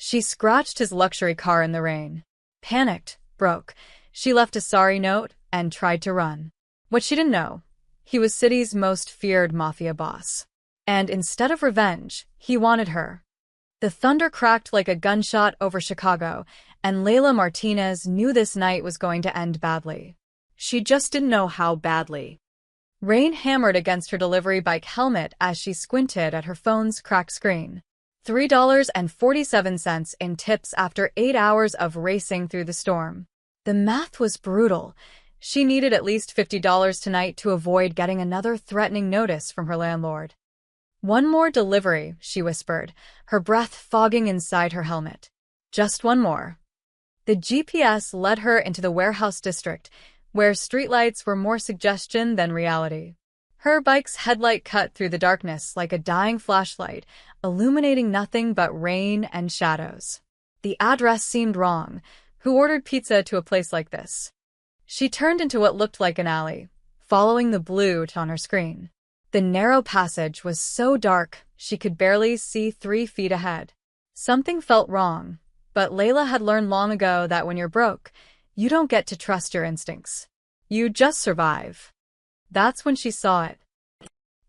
She scratched his luxury car in the rain. Panicked, broke, she left a sorry note and tried to run. What she didn't know, he was city's most feared mafia boss. And instead of revenge, he wanted her. The thunder cracked like a gunshot over Chicago, and Layla Martinez knew this night was going to end badly. She just didn't know how badly. Rain hammered against her delivery bike helmet as she squinted at her phone's cracked screen. $3.47 in tips after 8 hours of racing through the storm. The math was brutal. She needed at least $50 tonight to avoid getting another threatening notice from her landlord. One more delivery, she whispered, her breath fogging inside her helmet. Just one more. The GPS led her into the warehouse district, where streetlights were more suggestion than reality. Her bike's headlight cut through the darkness like a dying flashlight, illuminating nothing but rain and shadows. The address seemed wrong. Who ordered pizza to a place like this? She turned into what looked like an alley, following the blue on her screen. The narrow passage was so dark she could barely see 3 feet ahead. Something felt wrong, but Layla had learned long ago that when you're broke, you don't get to trust your instincts. You just survive. That's when she saw it.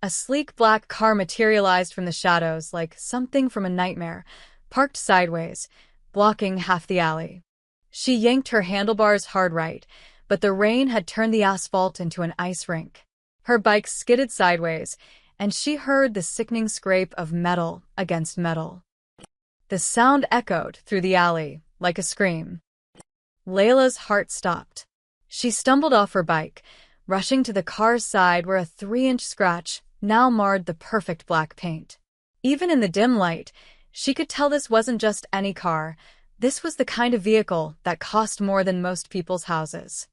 A sleek black car materialized from the shadows like something from a nightmare, parked sideways, blocking half the alley. She yanked her handlebars hard right, but the rain had turned the asphalt into an ice rink. Her bike skidded sideways, and she heard the sickening scrape of metal against metal. The sound echoed through the alley like a scream. Layla's heart stopped. She stumbled off her bike, rushing to the car's side where a 3-inch scratch now marred the perfect black paint. Even in the dim light, she could tell this wasn't just any car. This was the kind of vehicle that cost more than most people's houses.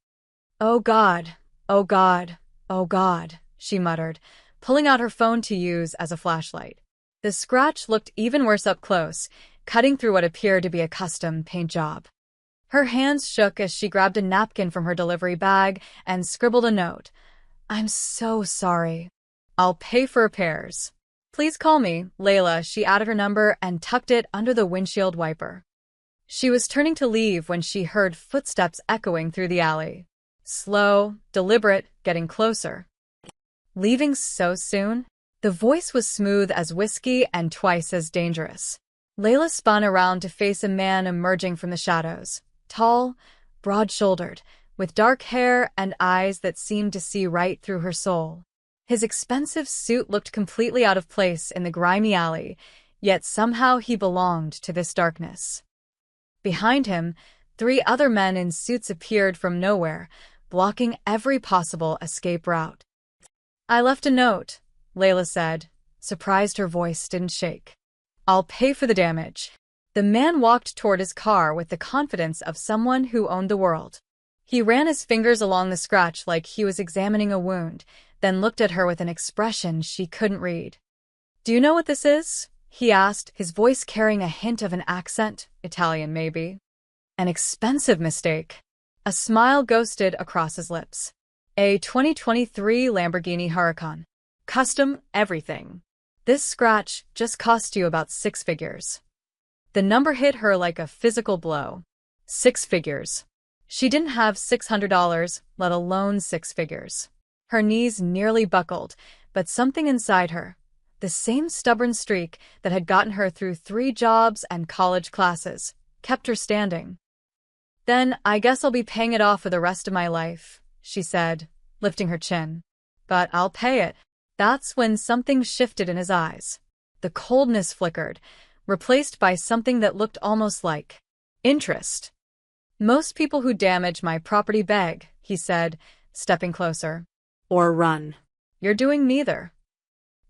"Oh God, oh God, oh God," she muttered, pulling out her phone to use as a flashlight. The scratch looked even worse up close, cutting through what appeared to be a custom paint job. Her hands shook as she grabbed a napkin from her delivery bag and scribbled a note. "I'm so sorry. I'll pay for repairs. Please call me, Layla." She added her number and tucked it under the windshield wiper. She was turning to leave when she heard footsteps echoing through the alley. Slow, deliberate, getting closer. "Leaving so soon?" The voice was smooth as whiskey and twice as dangerous. Layla spun around to face a man emerging from the shadows. Tall, broad-shouldered, with dark hair and eyes that seemed to see right through her soul. His expensive suit looked completely out of place in the grimy alley, yet somehow he belonged to this darkness. Behind him, 3 other men in suits appeared from nowhere, blocking every possible escape route. "I left a note," Layla said, surprised her voice didn't shake. "I'll pay for the damage." The man walked toward his car with the confidence of someone who owned the world. He ran his fingers along the scratch like he was examining a wound, then looked at her with an expression she couldn't read. "Do you know what this is?" he asked, his voice carrying a hint of an accent, Italian maybe. "An expensive mistake." A smile ghosted across his lips. "A 2023 Lamborghini Huracan. Custom everything. This scratch just cost you about 6 figures." The number hit her like a physical blow. 6 figures. She didn't have $600, let alone 6 figures. Her knees nearly buckled, but something inside her, the same stubborn streak that had gotten her through 3 jobs and college classes, kept her standing. "Then I guess I'll be paying it off for the rest of my life," she said, lifting her chin. "But I'll pay it." That's when something shifted in his eyes. The coldness flickered, replaced by something that looked almost like interest. "Most people who damage my property beg," he said, stepping closer. "Or run. You're doing neither.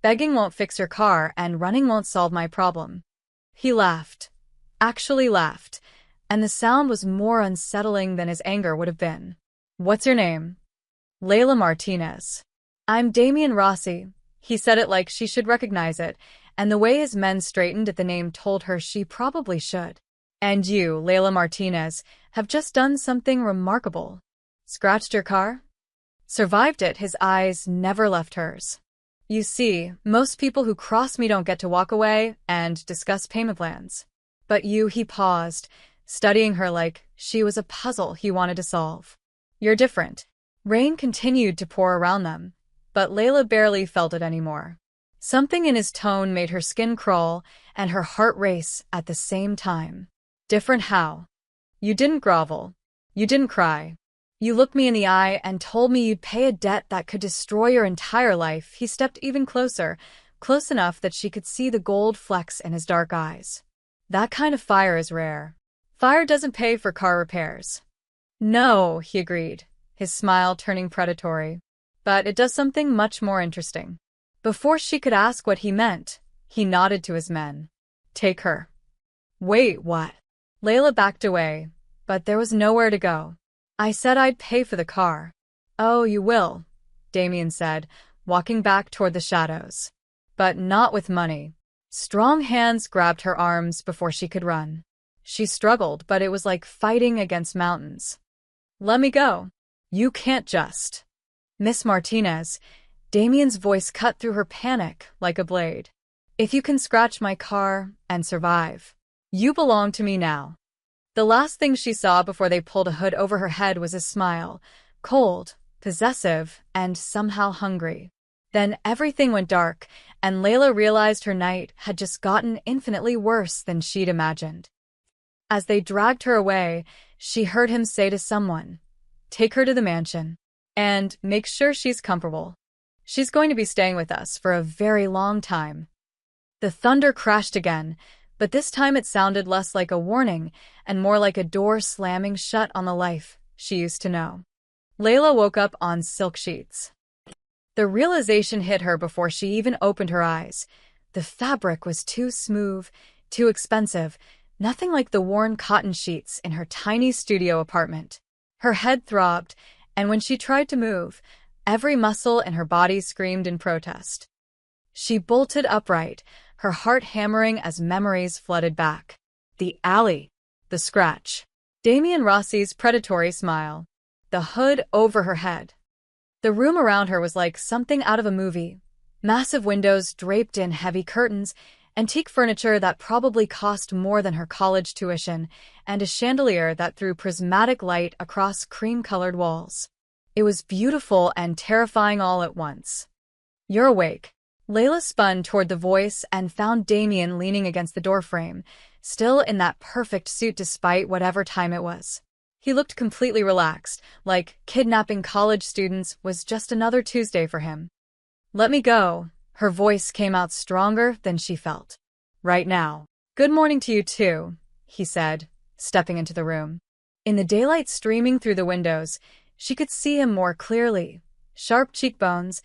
Begging won't fix your car, and running won't solve my problem." He laughed. Actually laughed, and the sound was more unsettling than his anger would have been. "What's your name?" "Layla Martinez." "I'm Damian Rossi." He said it like she should recognize it, and the way his men straightened at the name told her she probably should. "And you, Layla Martinez, have just done something remarkable." "Scratched your car?" "Survived it." His eyes never left hers. "You see, most people who cross me don't get to walk away and discuss payment plans. But he paused, studying her like she was a puzzle he wanted to solve. You're different. Rain continued to pour around them, but Layla barely felt it anymore. Something in his tone made her skin crawl and her heart race at the same time. Different how? You didn't grovel. You didn't cry. You looked me in the eye and told me you'd pay a debt that could destroy your entire life. He stepped even closer, close enough that she could see the gold flecks in his dark eyes. That kind of fire is rare. Fire doesn't pay for car repairs. No, he agreed, his smile turning predatory. But it does something much more interesting. Before she could ask what he meant, he nodded to his men. Take her. Wait, what? Layla backed away, but there was nowhere to go. I said I'd pay for the car. Oh, you will, Damien said, walking back toward the shadows. But not with money. Strong hands grabbed her arms before she could run. She struggled, but it was like fighting against mountains. Let me go. You can't just. Miss Martinez, Damien's voice cut through her panic like a blade. If you can scratch my car and survive, you belong to me now. The last thing she saw before they pulled a hood over her head was a smile, cold, possessive, and somehow hungry. Then everything went dark, and Layla realized her night had just gotten infinitely worse than she'd imagined. As they dragged her away, she heard him say to someone, "Take her to the mansion, and make sure she's comfortable. She's going to be staying with us for a very long time." The thunder crashed again, but this time it sounded less like a warning and more like a door slamming shut on the life she used to know. Layla woke up on silk sheets. The realization hit her before she even opened her eyes. The fabric was too smooth, too expensive, nothing like the worn cotton sheets in her tiny studio apartment. Her head throbbed, and when she tried to move, every muscle in her body screamed in protest. She bolted upright, her heart hammering as memories flooded back. The alley, the scratch, Damien Rossi's predatory smile, the hood over her head. The room around her was like something out of a movie. Massive windows draped in heavy curtains, antique furniture that probably cost more than her college tuition, and a chandelier that threw prismatic light across cream-colored walls. It was beautiful and terrifying all at once. You're awake. Layla spun toward the voice and found Damien leaning against the doorframe, still in that perfect suit despite whatever time it was. He looked completely relaxed, like kidnapping college students was just another Tuesday for him. Let me go. Her voice came out stronger than she felt. Right now. Good morning to you too, he said, stepping into the room. In the daylight streaming through the windows, she could see him more clearly. Sharp cheekbones,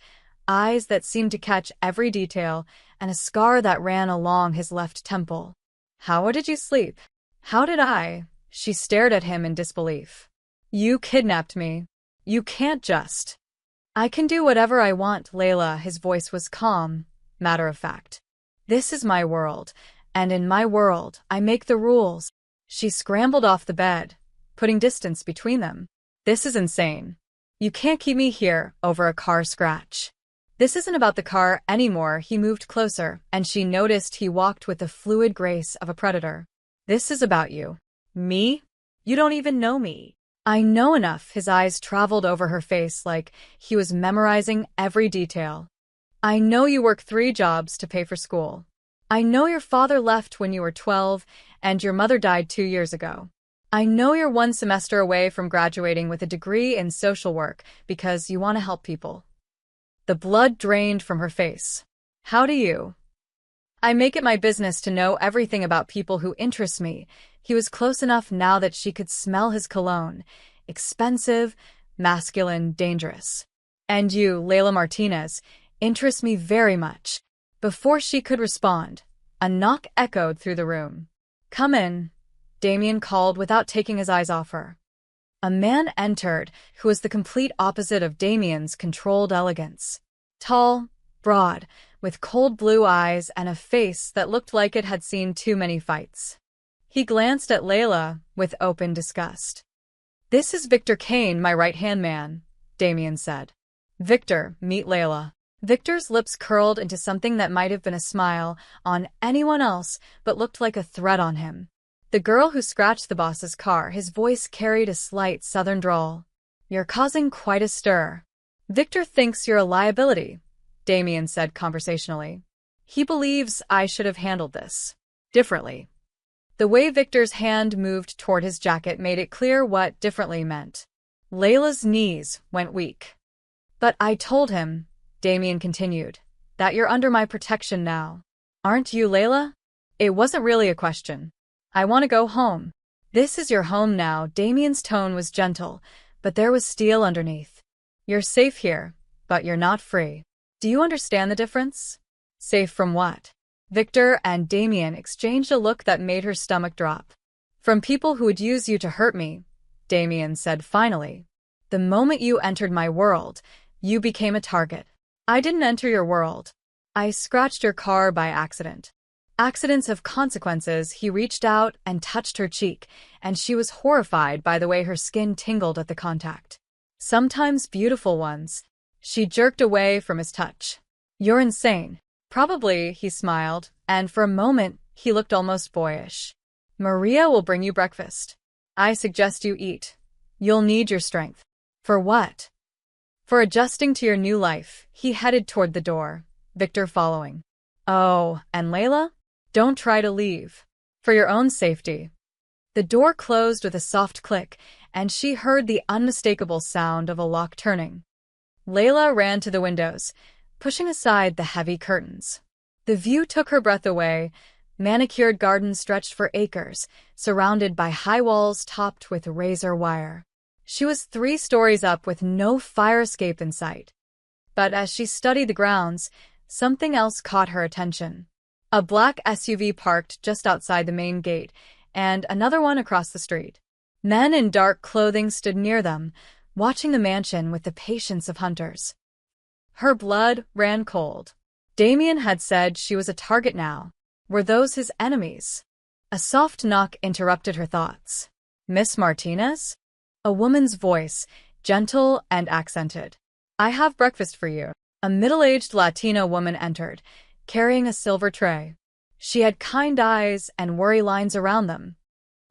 eyes that seemed to catch every detail, and a scar that ran along his left temple. How did you sleep? How did I? She stared at him in disbelief. You kidnapped me. You can't just. I can do whatever I want, Layla. His voice was calm, matter of fact. This is my world, and in my world, I make the rules. She scrambled off the bed, putting distance between them. This is insane. You can't keep me here over a car scratch. This isn't about the car anymore. He moved closer, and she noticed he walked with the fluid grace of a predator. This is about you. Me? You don't even know me. I know enough. His eyes traveled over her face like he was memorizing every detail. I know you work 3 jobs to pay for school. I know your father left when you were 12 and your mother died 2 years ago. I know you're 1 semester away from graduating with a degree in social work because you want to help people. The blood drained from her face. How do you? I make it my business to know everything about people who interest me. He was close enough now that she could smell his cologne. Expensive, masculine, dangerous. And you, Layla Martinez, interest me very much. Before she could respond, a knock echoed through the room. Come in, Damien called without taking his eyes off her. A man entered who was the complete opposite of Damien's controlled elegance. Tall, broad, with cold blue eyes and a face that looked like it had seen too many fights. He glanced at Layla with open disgust. This is Victor Kane, my right-hand man, Damien said. Victor, meet Layla. Victor's lips curled into something that might have been a smile on anyone else but looked like a threat on him. The girl who scratched the boss's car, his voice carried a slight southern drawl. You're causing quite a stir. Victor thinks you're a liability, Damien said conversationally. He believes I should have handled this differently. The way Victor's hand moved toward his jacket made it clear what differently meant. Layla's knees went weak. But I told him, Damien continued, that you're under my protection now. Aren't you, Layla? It wasn't really a question. I want to go home. This is your home now. Damien's tone was gentle, but there was steel underneath. You're safe here, but you're not free. Do you understand the difference? Safe from what? Victor and Damien exchanged a look that made her stomach drop. From people who would use you to hurt me, Damien said finally. The moment you entered my world, you became a target. I didn't enter your world. I scratched your car by accident. Accidents have consequences. He reached out and touched her cheek, and she was horrified by the way her skin tingled at the contact. Sometimes beautiful ones. She jerked away from his touch. You're insane. Probably, he smiled, and for a moment, he looked almost boyish. Maria will bring you breakfast. I suggest you eat. You'll need your strength. For what? For adjusting to your new life. He headed toward the door, Victor following. Oh, and Layla? Don't try to leave. For your own safety. The door closed with a soft click, and she heard the unmistakable sound of a lock turning. Layla ran to the windows, pushing aside the heavy curtains. The view took her breath away. Manicured gardens stretched for acres, surrounded by high walls topped with razor wire. She was 3 stories up with no fire escape in sight. But as she studied the grounds, something else caught her attention. A black SUV parked just outside the main gate, and another one across the street. Men in dark clothing stood near them, watching the mansion with the patience of hunters. Her blood ran cold. Damien had said she was a target now. Were those his enemies? A soft knock interrupted her thoughts. Miss Martinez? A woman's voice, gentle and accented. I have breakfast for you. A middle-aged Latina woman entered, carrying a silver tray. She had kind eyes and worry lines around them.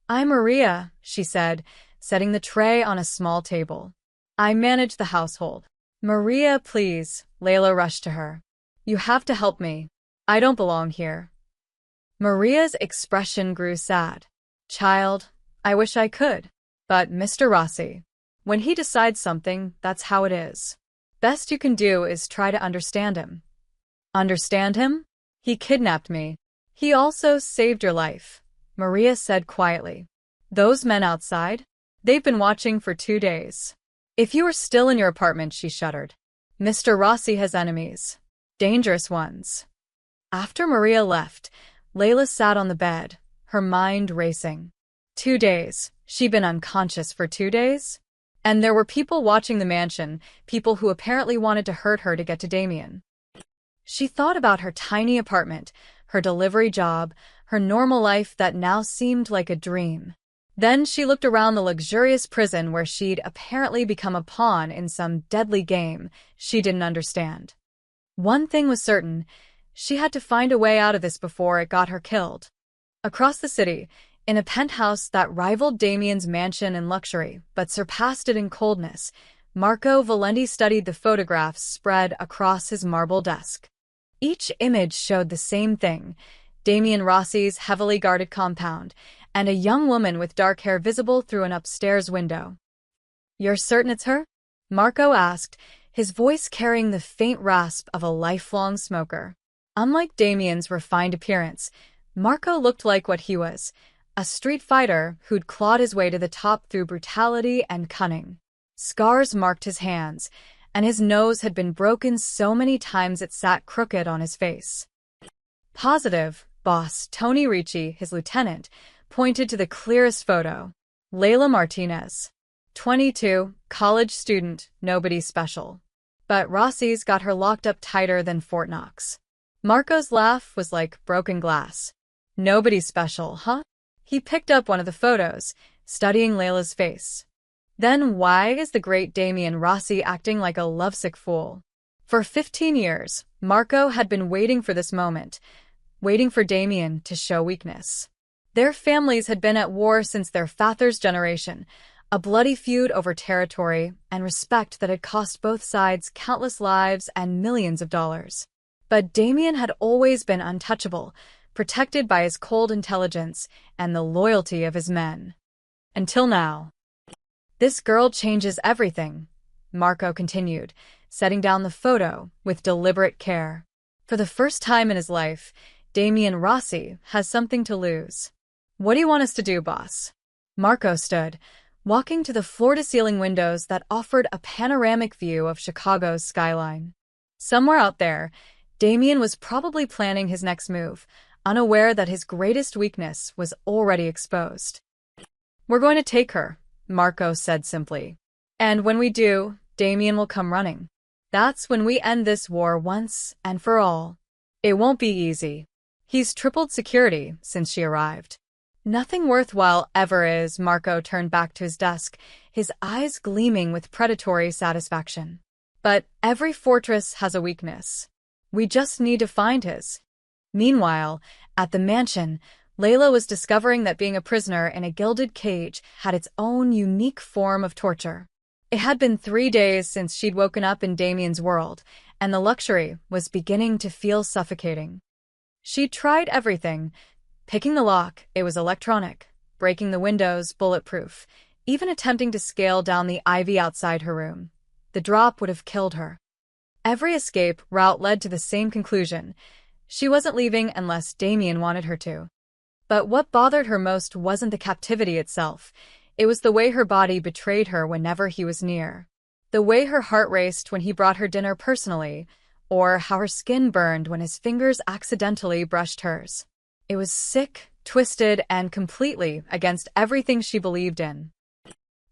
I'm Maria, she said, setting the tray on a small table. I manage the household. Maria, please, Layla rushed to her. You have to help me. I don't belong here. Maria's expression grew sad. Child, I wish I could. But Mr. Rossi, when he decides something, that's how it is. Best you can do is try to understand him. Understand him? He kidnapped me. He also saved your life, Maria said quietly. Those men outside? They've been watching for 2 days. If you were still in your apartment, she shuddered. Mr. Rossi has enemies. Dangerous ones. After Maria left, Layla sat on the bed, her mind racing. 2 days. She'd been unconscious for 2 days? And there were people watching the mansion, people who apparently wanted to hurt her to get to Damien. She thought about her tiny apartment, her delivery job, her normal life that now seemed like a dream. Then she looked around the luxurious prison where she'd apparently become a pawn in some deadly game she didn't understand. One thing was certain, she had to find a way out of this before it got her killed. Across the city, in a penthouse that rivaled Damien's mansion in luxury but surpassed it in coldness, Marco Valenti studied the photographs spread across his marble desk. Each image showed the same thing, Damien Rossi's heavily guarded compound, and a young woman with dark hair visible through an upstairs window. You're certain it's her? Marco asked, his voice carrying the faint rasp of a lifelong smoker. Unlike Damien's refined appearance, Marco looked like what he was, a street fighter who'd clawed his way to the top through brutality and cunning. Scars marked his hands, and his nose had been broken so many times it sat crooked on his face. Positive, boss Tony Ricci, his lieutenant, pointed to the clearest photo. Layla Martinez. 22, college student, nobody special. But Rossi's got her locked up tighter than Fort Knox. Marco's laugh was like broken glass. Nobody special, huh? He picked up one of the photos, studying Layla's face. Then why is the great Damien Rossi acting like a lovesick fool? For 15 years, Marco had been waiting for this moment, waiting for Damien to show weakness. Their families had been at war since their father's generation, a bloody feud over territory and respect that had cost both sides countless lives and millions of dollars. But Damien had always been untouchable, protected by his cold intelligence and the loyalty of his men. Until now. This girl changes everything, Marco continued, setting down the photo with deliberate care. For the first time in his life, Damien Rossi has something to lose. What do you want us to do, boss? Marco stood, walking to the floor-to-ceiling windows that offered a panoramic view of Chicago's skyline. Somewhere out there, Damien was probably planning his next move, unaware that his greatest weakness was already exposed. We're going to take her, Marco said simply. And when we do, Damien will come running. That's when we end this war once and for all. It won't be easy. He's tripled security since she arrived. Nothing worthwhile ever is. Marco turned back to his desk, his eyes gleaming with predatory satisfaction. But every fortress has a weakness. We just need to find his. Meanwhile, at the mansion, Layla was discovering that being a prisoner in a gilded cage had its own unique form of torture. It had been 3 days since she'd woken up in Damien's world, and the luxury was beginning to feel suffocating. She'd tried everything. Picking the lock, it was electronic. Breaking the windows, bulletproof. Even attempting to scale down the ivy outside her room. The drop would have killed her. Every escape route led to the same conclusion. She wasn't leaving unless Damien wanted her to. But what bothered her most wasn't the captivity itself. It was the way her body betrayed her whenever he was near. The way her heart raced when he brought her dinner personally, or how her skin burned when his fingers accidentally brushed hers. It was sick, twisted, and completely against everything she believed in.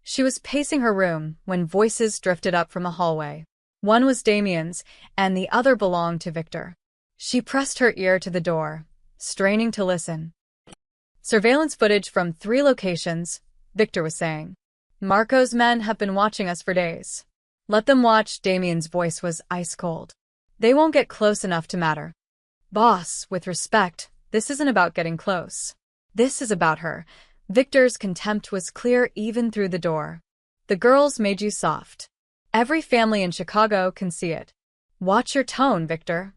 She was pacing her room when voices drifted up from the hallway. One was Damien's, and the other belonged to Victor. She pressed her ear to the door, straining to listen. Surveillance footage from 3 locations, Victor was saying. Marco's men have been watching us for days. Let them watch. Damien's voice was ice cold. They won't get close enough to matter. Boss, with respect, this isn't about getting close. This is about her. Victor's contempt was clear even through the door. The girls made you soft. Every family in Chicago can see it. Watch your tone, Victor.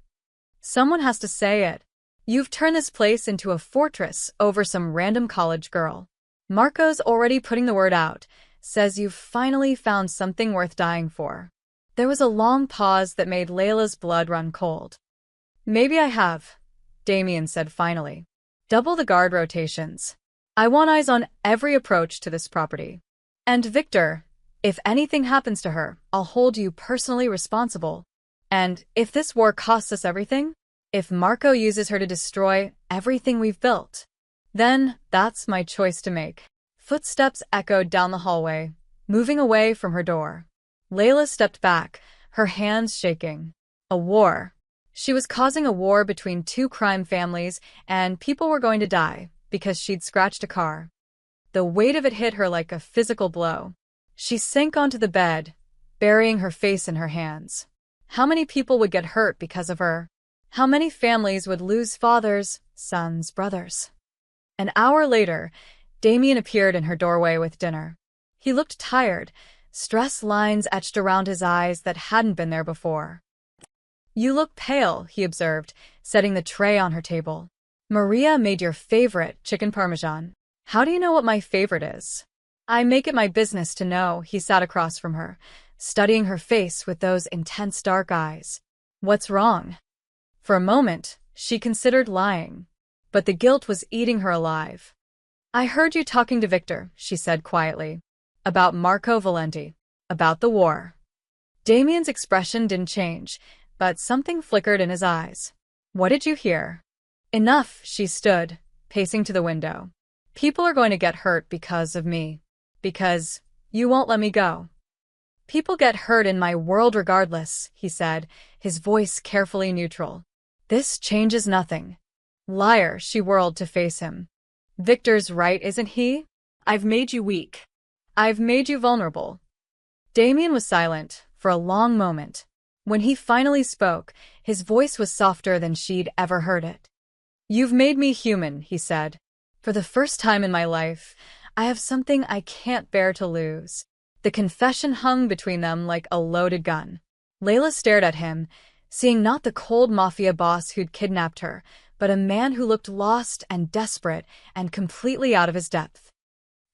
Someone has to say it. You've turned this place into a fortress over some random college girl. Marco's already putting the word out, says you've finally found something worth dying for. There was a long pause that made Layla's blood run cold. Maybe I have, Damien said finally. Double the guard rotations. I want eyes on every approach to this property. And Victor, if anything happens to her, I'll hold you personally responsible. And if this war costs us everything, if Marco uses her to destroy everything we've built, then that's my choice to make. Footsteps echoed down the hallway, moving away from her door. Layla stepped back, her hands shaking. A war. She was causing a war between 2 crime families, and people were going to die because she'd scratched a car. The weight of it hit her like a physical blow. She sank onto the bed, burying her face in her hands. How many people would get hurt because of her? How many families would lose fathers, sons, brothers? An hour later, Damien appeared in her doorway with dinner. He looked tired, stress lines etched around his eyes that hadn't been there before. You look pale, he observed, setting the tray on her table. Maria made your favorite chicken parmesan. How do you know what my favorite is? I make it my business to know. He sat across from her, studying her face with those intense dark eyes. What's wrong? For a moment, she considered lying, but the guilt was eating her alive. I heard you talking to Victor, she said quietly. About Marco Valenti. About the war. Damien's expression didn't change, but something flickered in his eyes. What did you hear? Enough, she stood, pacing to the window. People are going to get hurt because of me. Because you won't let me go. People get hurt in my world regardless, he said, his voice carefully neutral. This changes nothing. Liar, she whirled to face him. Victor's right, isn't he? I've made you weak. I've made you vulnerable. Damien was silent for a long moment. When he finally spoke, his voice was softer than she'd ever heard it. You've made me human, he said. For the first time in my life, I have something I can't bear to lose. The confession hung between them like a loaded gun. Layla stared at him, seeing not the cold Mafia boss who'd kidnapped her, but a man who looked lost and desperate and completely out of his depth.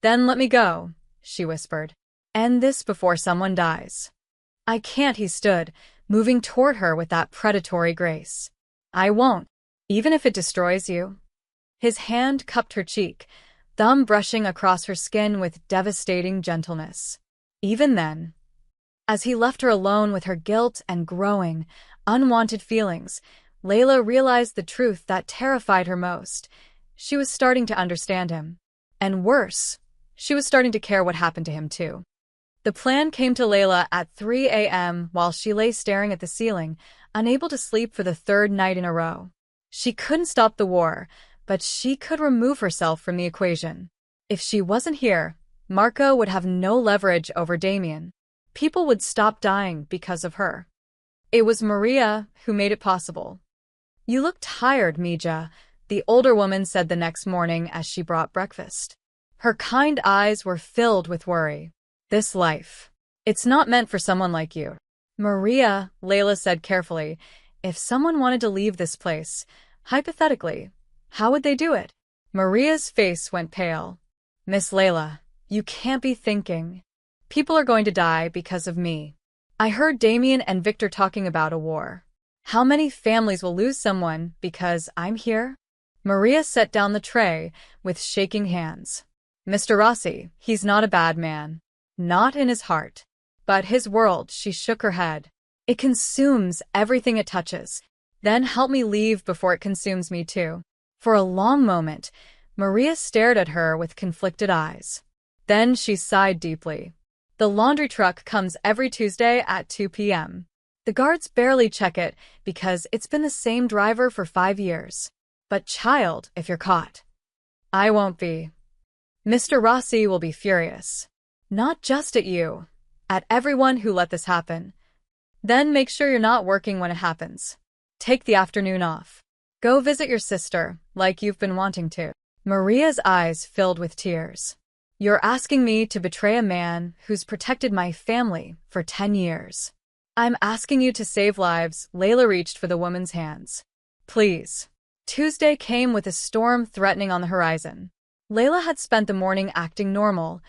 "Then let me go," she whispered. "End this before someone dies." "I can't," he stood, moving toward her with that predatory grace. "I won't, even if it destroys you." His hand cupped her cheek, thumb brushing across her skin with devastating gentleness. Even then, as he left her alone with her guilt and growing, unwanted feelings, Layla realized the truth that terrified her most. She was starting to understand him. And worse, she was starting to care what happened to him too. The plan came to Layla at 3 a.m. while she lay staring at the ceiling, unable to sleep for the third night in a row. She couldn't stop the war, but she could remove herself from the equation. If she wasn't here, Marco would have no leverage over Damien. People would stop dying because of her. It was Maria who made it possible. "You look tired, Mija," the older woman said the next morning as she brought breakfast. Her kind eyes were filled with worry. "This life, it's not meant for someone like you." "Maria," Layla said carefully, "if someone wanted to leave this place, hypothetically, how would they do it?" Maria's face went pale. "Miss Layla, you can't be thinking. People are going to die because of me. I heard Damien and Victor talking about a war. How many families will lose someone because I'm here?" Maria set down the tray with shaking hands. "Mr. Rossi, he's not a bad man. Not in his heart. But his world," she shook her head. "It consumes everything it touches. Then help me leave before it consumes me too." For a long moment, Maria stared at her with conflicted eyes. Then she sighed deeply. "The laundry truck comes every Tuesday at 2 p.m. The guards barely check it because it's been the same driver for 5 years. But child, if you're caught." "I won't be. Mr. Rossi will be furious. Not just at you, at everyone who let this happen. Then make sure you're not working when it happens. Take the afternoon off. Go visit your sister, like you've been wanting to." Maria's eyes filled with tears. "You're asking me to betray a man who's protected my family for 10 years. I'm asking you to save lives." Layla reached for the woman's hands. "Please." Tuesday came with a storm threatening on the horizon. Layla had spent the morning acting normal,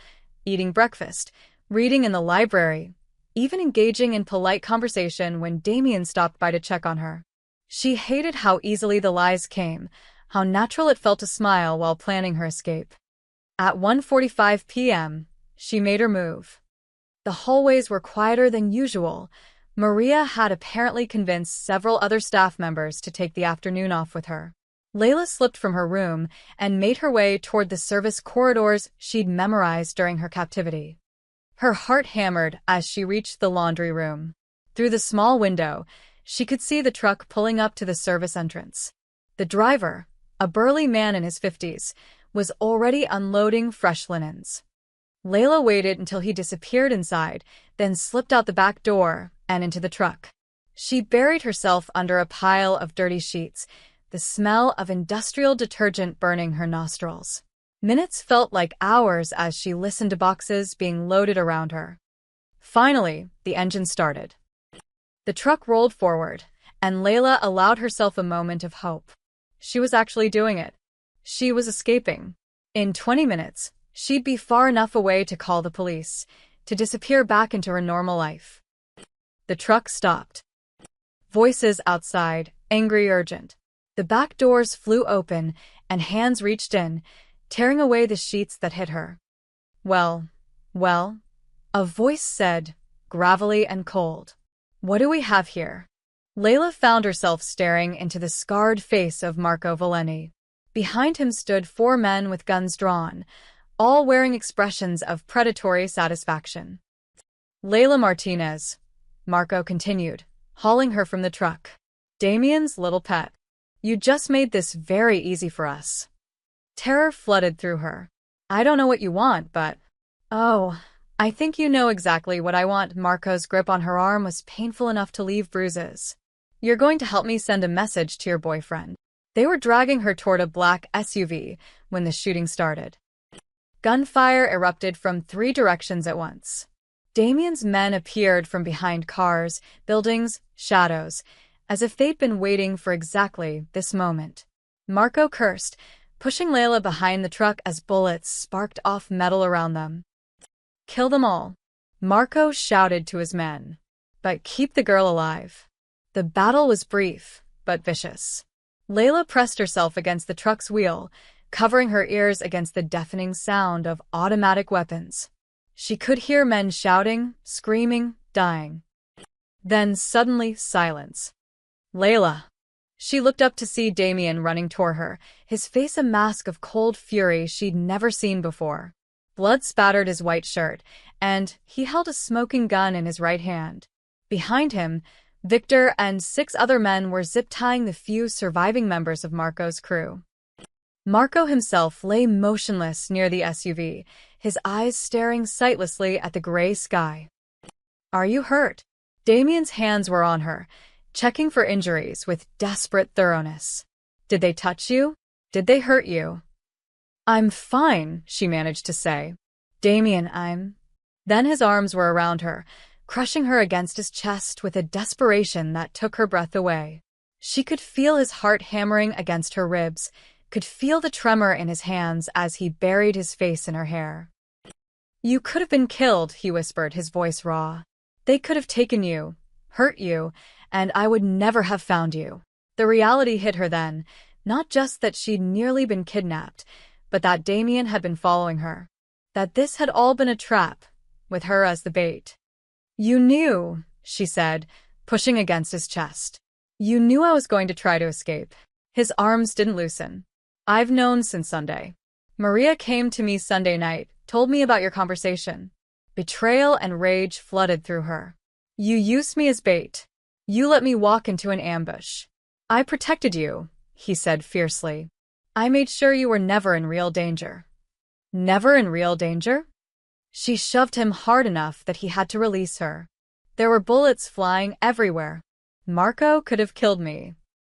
eating breakfast, reading in the library, even engaging in polite conversation when Damien stopped by to check on her. She hated how easily the lies came, how natural it felt to smile while planning her escape. At 1:45 p.m., she made her move. The hallways were quieter than usual. Maria had apparently convinced several other staff members to take the afternoon off with her. Layla slipped from her room and made her way toward the service corridors she'd memorized during her captivity. Her heart hammered as she reached the laundry room. Through the small window, she could see the truck pulling up to the service entrance. The driver, a burly man in his 50s, was already unloading fresh linens. Layla waited until he disappeared inside, then slipped out the back door and into the truck. She buried herself under a pile of dirty sheets, the smell of industrial detergent burning her nostrils. Minutes felt like hours as she listened to boxes being loaded around her. Finally, the engine started. The truck rolled forward, and Layla allowed herself a moment of hope. She was actually doing it. She was escaping. In 20 minutes, she'd be far enough away to call the police, to disappear back into her normal life. The truck stopped. Voices outside, angry, urgent. The back doors flew open, and hands reached in, tearing away the sheets that hid her. Well, a voice said, gravelly and cold. "What do we have here?" Layla found herself staring into the scarred face of Marco Valeni. Behind him stood 4 men with guns drawn, all wearing expressions of predatory satisfaction. "Layla Martinez," Marco continued, hauling her from the truck. "Damien's little pet. You just made this very easy for us." Terror flooded through her. "I don't know what you want, but—" "Oh, I think you know exactly what I want." Marco's grip on her arm was painful enough to leave bruises. "You're going to help me send a message to your boyfriend. They were dragging her toward a black SUV when the shooting started. Gunfire erupted from 3 directions at once. Damien's men appeared from behind cars, buildings, shadows, as if they'd been waiting for exactly this moment. Marco cursed, pushing Layla behind the truck as bullets sparked off metal around them. "Kill them all," Marco shouted to his men. "But keep the girl alive." The battle was brief, but vicious. Layla pressed herself against the truck's wheel, covering her ears against the deafening sound of automatic weapons. She could hear men shouting, screaming, dying. Then suddenly silence. "Layla." She looked up to see Damien running toward her, his face a mask of cold fury she'd never seen before. Blood spattered his white shirt, and he held a smoking gun in his right hand. Behind him, Victor and 6 other men were zip-tying the few surviving members of Marco's crew. Marco himself lay motionless near the SUV, his eyes staring sightlessly at the gray sky. "Are you hurt?" Damien's hands were on her, checking for injuries with desperate thoroughness. "Did they touch you? Did they hurt you?" "I'm fine," she managed to say. "Damien, I'm—" Then his arms were around her, crushing her against his chest with a desperation that took her breath away. She could feel his heart hammering against her ribs, could feel the tremor in his hands as he buried his face in her hair. "You could have been killed," he whispered, his voice raw. "They could have taken you, hurt you, and I would never have found you." The reality hit her then, not just that she'd nearly been kidnapped, but that Damien had been following her. That this had all been a trap, with her as the bait. "You knew," she said, pushing against his chest. "You knew I was going to try to escape." His arms didn't loosen. "I've known since Sunday. Maria came to me Sunday night, told me about your conversation." Betrayal and rage flooded through her. "You used me as bait. You let me walk into an ambush. I protected you," he said fiercely. "I made sure you were never in real danger." "Never in real danger?" She shoved him hard enough that he had to release her. There were bullets flying everywhere. "Marco could have killed me."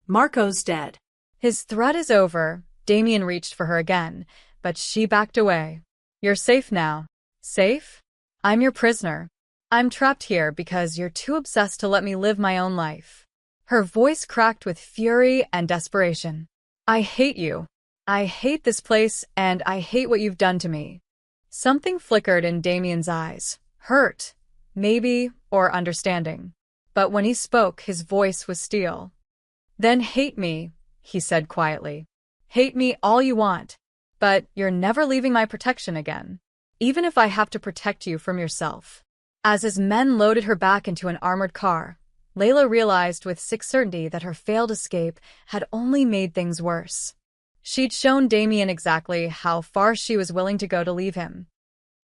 "Marco's dead." "His threat is over." Damien reached for her again, but she backed away. "You're safe now." "Safe? I'm your prisoner. I'm trapped here because you're too obsessed to let me live my own life." Her voice cracked with fury and desperation. "I hate you. I hate this place, and I hate what you've done to me." Something flickered in Damien's eyes. Hurt, maybe, or understanding. But when he spoke, his voice was steel. "Then hate me," he said quietly. "Hate me all you want. But you're never leaving my protection again. Even if I have to protect you from yourself." As his men loaded her back into an armored car, Layla realized with sick certainty that her failed escape had only made things worse. She'd shown Damien exactly how far she was willing to go to leave him.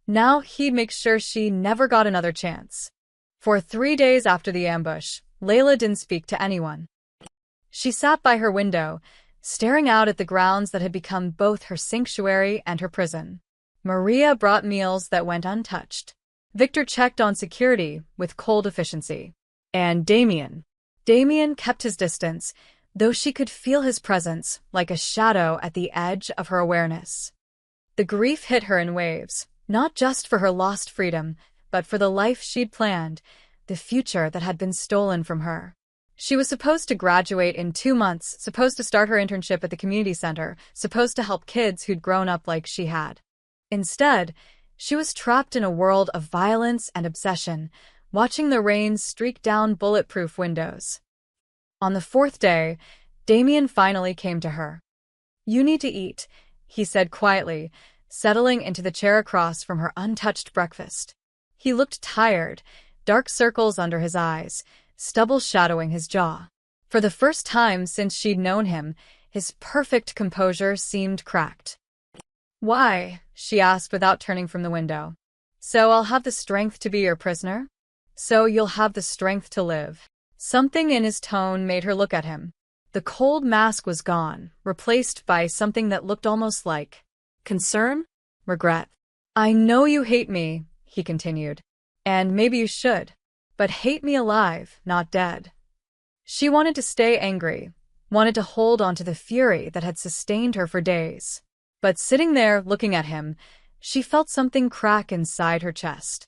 Now he'd make sure she never got another chance. For 3 days after the ambush, Layla didn't speak to anyone. She sat by her window, staring out at the grounds that had become both her sanctuary and her prison. Maria brought meals that went untouched. Victor checked on security with cold efficiency. And Damien kept his distance, though she could feel his presence like a shadow at the edge of her awareness. The grief hit her in waves, not just for her lost freedom, but for the life she'd planned, the future that had been stolen from her. She was supposed to graduate in 2 months, supposed to start her internship at the community center, supposed to help kids who'd grown up like she had. Instead, she was trapped in a world of violence and obsession, watching the rain streak down bulletproof windows. On the 4th day, Damien finally came to her. "You need to eat," he said quietly, settling into the chair across from her untouched breakfast. He looked tired, dark circles under his eyes, stubble shadowing his jaw. For the first time since she'd known him, his perfect composure seemed cracked. "Why?" she asked without turning from the window. "So I'll have the strength to be your prisoner? So you'll have the strength to live?" Something in his tone made her look at him. The cold mask was gone, replaced by something that looked almost like concern, regret. "I know you hate me," he continued, "and maybe you should, but hate me alive, not dead." She wanted to stay angry, wanted to hold onto the fury that had sustained her for days. But sitting there, looking at him, she felt something crack inside her chest.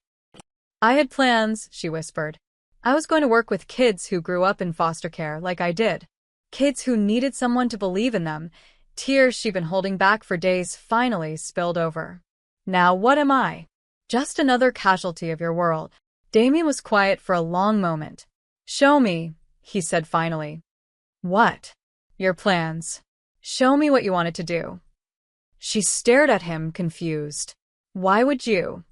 "I had plans," she whispered. "I was going to work with kids who grew up in foster care like I did. Kids who needed someone to believe in them." Tears she'd been holding back for days finally spilled over. "Now what am I? Just another casualty of your world." Damien was quiet for a long moment. "Show me," he said finally. "What?" "Your plans. Show me what you wanted to do." She stared at him, confused. "Why would you?"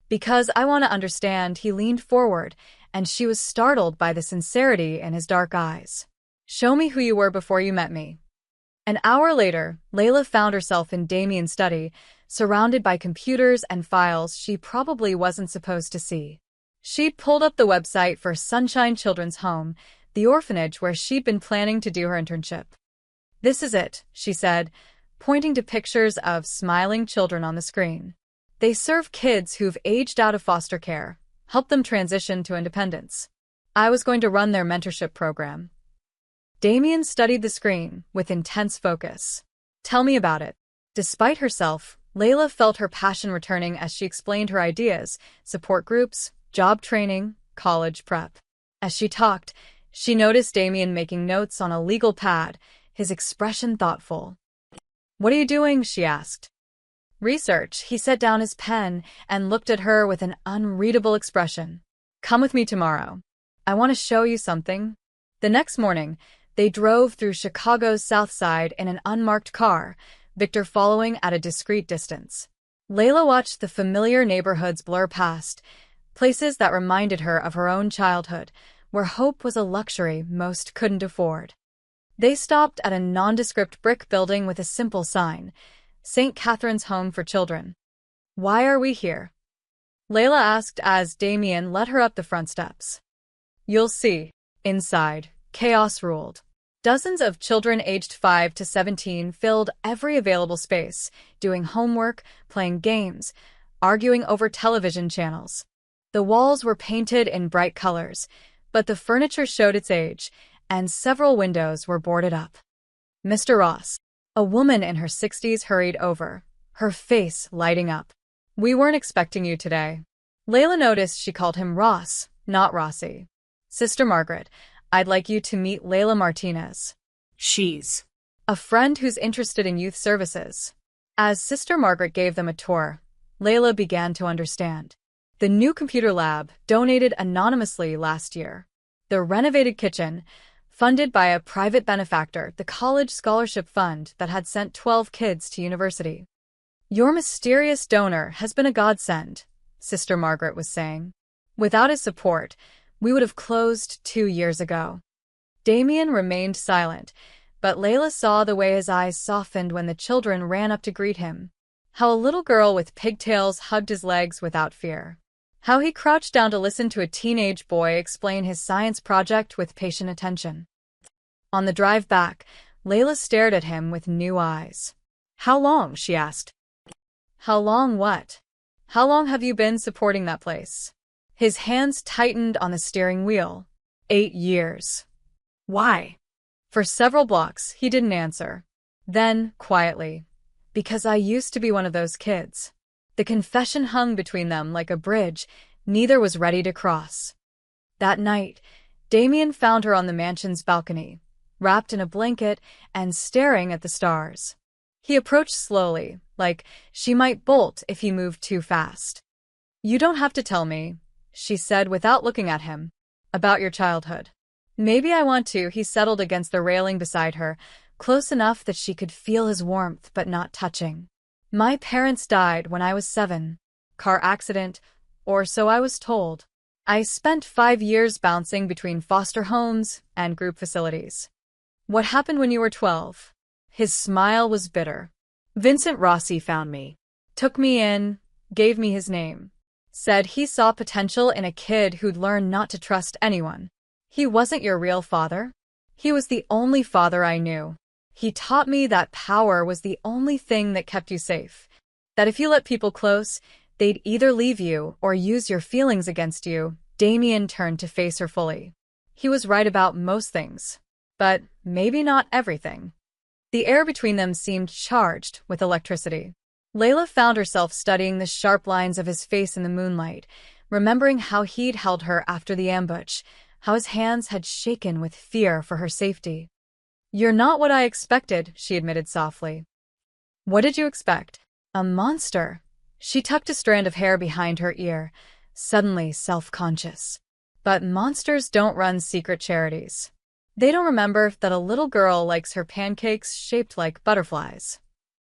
"Because I want to understand." He leaned forward, and she was startled by the sincerity in his dark eyes. "Show me who you were before you met me." An hour later, Layla found herself in Damien's study, surrounded by computers and files she probably wasn't supposed to see. She'd pulled up the website for Sunshine Children's Home, the orphanage where she'd been planning to do her internship. "This is it," she said, pointing to pictures of smiling children on the screen. "They serve kids who've aged out of foster care, help them transition to independence. I was going to run their mentorship program." Damien studied the screen with intense focus. "Tell me about it." Despite herself, Layla felt her passion returning as she explained her ideas: support groups, job training, college prep. As she talked, she noticed Damien making notes on a legal pad, his expression thoughtful. "What are you doing?" she asked. "Research." He set down his pen and looked at her with an unreadable expression. "Come with me tomorrow. I want to show you something." The next morning, they drove through Chicago's South Side in an unmarked car, Victor following at a discreet distance. Layla watched the familiar neighborhoods blur past, places that reminded her of her own childhood, where hope was a luxury most couldn't afford. They stopped at a nondescript brick building with a simple sign: St. Catherine's Home for Children. "Why are we here?" Layla asked as Damien led her up the front steps. "You'll see." Inside, chaos ruled. Dozens of children aged 5 to 17 filled every available space, doing homework, playing games, arguing over television channels. The walls were painted in bright colors, but the furniture showed its age, and several windows were boarded up. "Mr. Ross." A woman in her 60s hurried over, her face lighting up. "We weren't expecting you today." Layla noticed she called him Ross, not Rossi. "Sister Margaret, I'd like you to meet Layla Martinez. She's a friend who's interested in youth services." As Sister Margaret gave them a tour, Layla began to understand. The new computer lab, donated anonymously last year. The renovated kitchen, funded by a private benefactor, the college scholarship fund that had sent 12 kids to university. "Your mysterious donor has been a godsend," Sister Margaret was saying. "Without his support, we would have closed 2 years ago." Damien remained silent, but Layla saw the way his eyes softened when the children ran up to greet him. How a little girl with pigtails hugged his legs without fear. How he crouched down to listen to a teenage boy explain his science project with patient attention. On the drive back, Layla stared at him with new eyes. "How long?" she asked. "How long what? How long have you been supporting that place?" His hands tightened on the steering wheel. 8 years. "Why?" For several blocks, he didn't answer. Then, quietly, "Because I used to be one of those kids." The confession hung between them like a bridge neither was ready to cross. That night, Damien found her on the mansion's balcony, wrapped in a blanket and staring at the stars. He approached slowly, like she might bolt if he moved too fast. "You don't have to tell me," she said without looking at him, "about your childhood." "Maybe I want to." He settled against the railing beside her, close enough that she could feel his warmth but not touching. "My parents died when I was 7. Car accident, or so I was told. I spent 5 years bouncing between foster homes and group facilities." "What happened when you were 12? His smile was bitter. "Vincent Rossi found me, took me in, gave me his name. Said he saw potential in a kid who'd learn not to trust anyone. He wasn't your real father. He was the only father I knew. He taught me that power was the only thing that kept you safe. That if you let people close, they'd either leave you or use your feelings against you." Damien turned to face her fully. He was right about most things. but maybe not everything. The air between them seemed charged with electricity. Layla found herself studying the sharp lines of his face in the moonlight, remembering how he'd held her after the ambush, how his hands had shaken with fear for her safety. "You're not what I expected," she admitted softly. "What did you expect?" "A monster." She tucked a strand of hair behind her ear, suddenly self-conscious. But monsters don't run secret charities. They don't remember that a little girl likes her pancakes shaped like butterflies.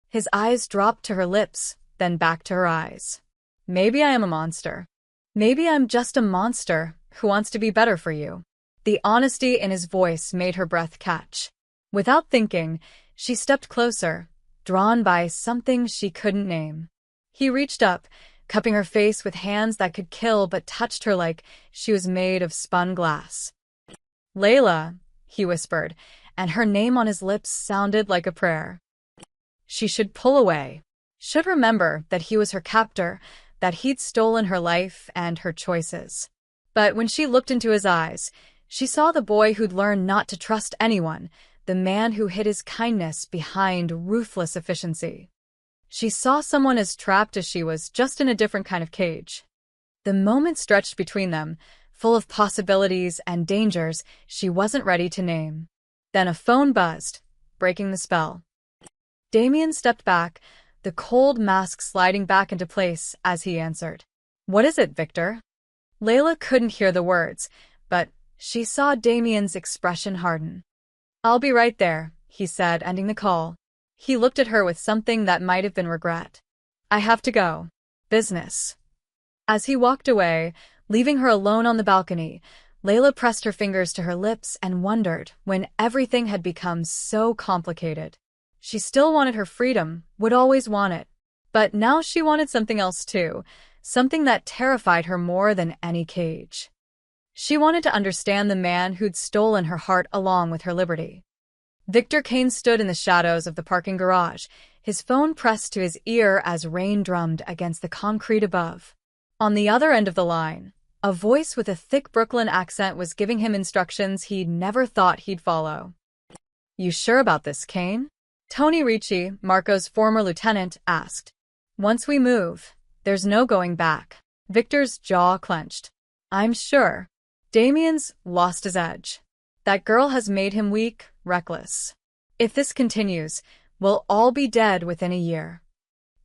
His eyes dropped to her lips, then back to her eyes. "Maybe I am a monster. Maybe I'm just a monster who wants to be better for you." The honesty in his voice made her breath catch. Without thinking, she stepped closer, drawn by something she couldn't name. He reached up, cupping her face with hands that could kill but touched her like she was made of spun glass. "Layla," he whispered, and her name on his lips sounded like a prayer. She should pull away, should remember that he was her captor, that he'd stolen her life and her choices. But when she looked into his eyes, she saw the boy who'd learned not to trust anyone, the man who hid his kindness behind ruthless efficiency. She saw someone as trapped as she was, just in a different kind of cage. The moment stretched between them, full of possibilities and dangers she wasn't ready to name. Then a phone buzzed, breaking the spell. Damien stepped back, the cold mask sliding back into place as he answered. "What is it, Victor?" Layla couldn't hear the words, but she saw Damien's expression harden. "I'll be right there," he said, ending the call. He looked at her with something that might have been regret. "I have to go. Business." As he walked away, leaving her alone on the balcony, Layla pressed her fingers to her lips and wondered when everything had become so complicated. She still wanted her freedom, would always want it. But now she wanted something else too, something that terrified her more than any cage. She wanted to understand the man who'd stolen her heart along with her liberty. Victor Kane stood in the shadows of the parking garage, his phone pressed to his ear as rain drummed against the concrete above. On the other end of the line, a voice with a thick Brooklyn accent was giving him instructions he'd never thought he'd follow. "You sure about this, Kane?" Tony Ricci, Marco's former lieutenant, asked. "Once we move, there's no going back." Victor's jaw clenched. "I'm sure." Damien's lost his edge. That girl has made him weak, reckless. If this continues, we'll all be dead within a year.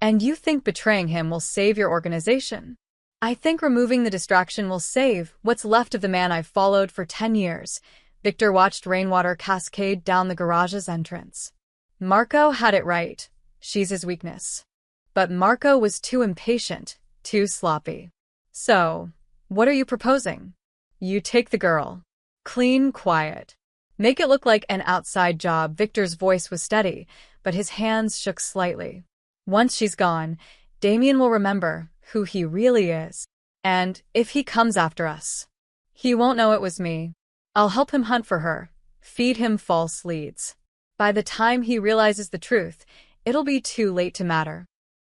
And you think betraying him will save your organization? I think removing the distraction will save what's left of the man I've followed for 10 years. Victor watched rainwater cascade down the garage's entrance. Marco had it right. She's his weakness. But Marco was too impatient, too sloppy. "So, what are you proposing?" "You take the girl. Clean, quiet. Make it look like an outside job." Victor's voice was steady, but his hands shook slightly. "Once she's gone, Damien will remember who he really is. And if he comes after us, he won't know it was me. I'll help him hunt for her, feed him false leads. By the time he realizes the truth, it'll be too late to matter."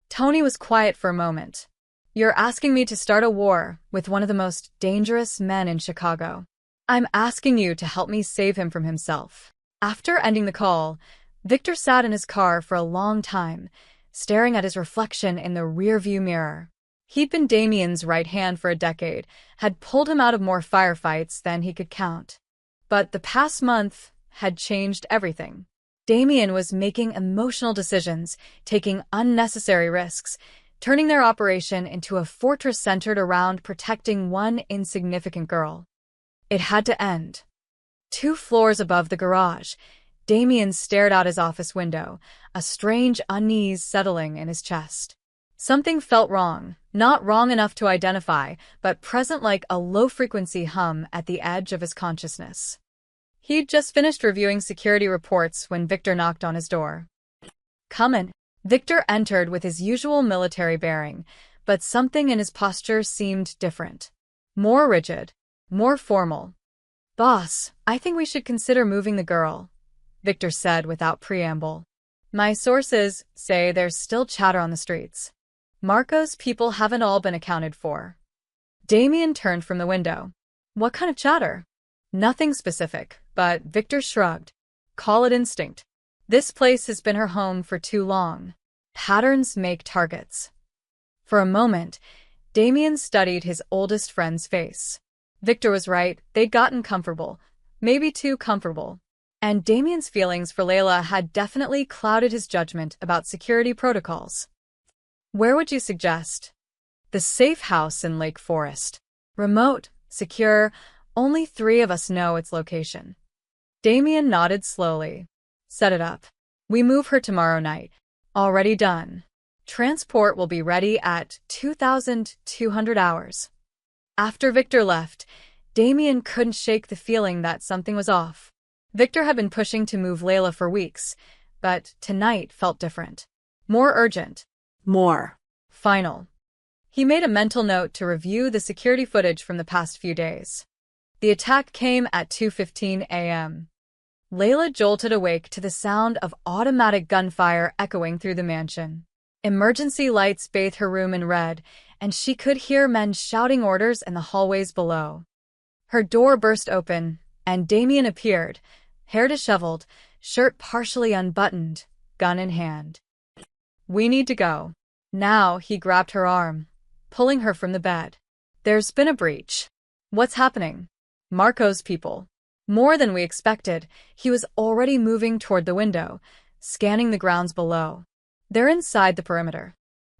Tony was quiet for a moment. "You're asking me to start a war with one of the most dangerous men in Chicago. I'm asking you to help me save him from himself." After ending the call, Victor sat in his car for a long time, staring at his reflection in the rearview mirror. He'd been Damien's right hand for a decade, had pulled him out of more firefights than he could count. But the past month had changed everything. Damien was making emotional decisions, taking unnecessary risks, turning their operation into a fortress centered around protecting one insignificant girl. It had to end. 2 floors above the garage, Damien stared out his office window, a strange unease settling in his chest. Something felt wrong, not wrong enough to identify, but present like a low-frequency hum at the edge of his consciousness. He'd just finished reviewing security reports when Victor knocked on his door. "Come in." Victor entered with his usual military bearing, but something in his posture seemed different. More rigid, more formal. "Boss, I think we should consider moving the girl," Victor said without preamble. "My sources say there's still chatter on the streets. Marco's people haven't all been accounted for." Damien turned from the window. "What kind of chatter?" Nothing specific, but Victor shrugged. Call it instinct. This place has been her home for too long. Patterns make targets. For a moment, Damien studied his oldest friend's face. Victor was right, they'd gotten comfortable. Maybe too comfortable. And Damien's feelings for Layla had definitely clouded his judgment about security protocols. Where would you suggest? The safe house in Lake Forest. Remote, secure, only 3 of us know its location. Damien nodded slowly. Set it up. We move her tomorrow night. Already done. Transport will be ready at 2,200 hours. After Victor left, Damien couldn't shake the feeling that something was off. Victor had been pushing to move Layla for weeks, but tonight felt different. More urgent. More final. He made a mental note to review the security footage from the past few days. The attack came at 2:15 a.m. Layla jolted awake to the sound of automatic gunfire echoing through the mansion. Emergency lights bathed her room in red, and she could hear men shouting orders in the hallways below. Her door burst open, and Damien appeared, hair disheveled, shirt partially unbuttoned, gun in hand. We need to go. Now he grabbed her arm, pulling her from the bed. There's been a breach. What's happening? Marco's people. More than we expected, he was already moving toward the window, scanning the grounds below. They're inside the perimeter.